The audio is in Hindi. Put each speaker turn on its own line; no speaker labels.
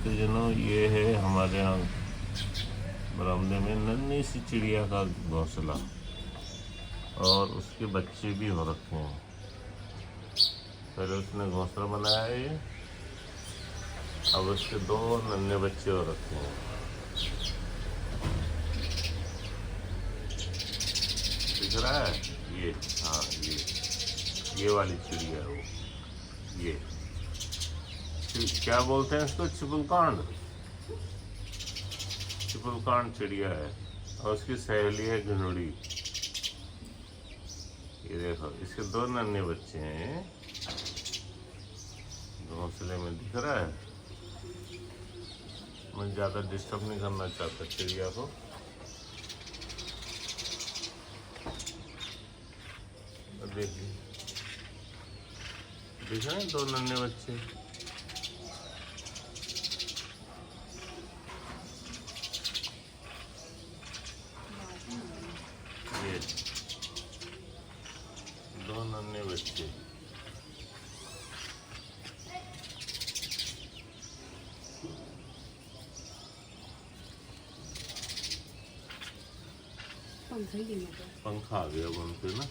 भक्तजनों, ये है हमारे यहाँ बरामदे में नन्ही सी चिड़िया का घोंसला और उसके बच्चे भी हो रखे हैं। पहले उसने घोंसला बनाया है ये, अब उसके 2 नन्हे बच्चे हो रखे हैं। दिख रहा है ये? हाँ, ये वाली चिड़िया है वो। ये क्या बोलते हैं इसको? चिपुलकांड चिड़िया है और उसकी सहेली है घुनुड़ी। ये देखो, इसके 2 नन्हे बच्चे हैं घोंसले में, दिख रहा है। मैं ज़्यादा डिस्टर्ब नहीं करना चाहता चिड़िया को। देखिए, दिख रहे हैं 2 नन्हे बच्चे। ये 2 नन्हे बच्चे। पंखा आ गया उनके ना।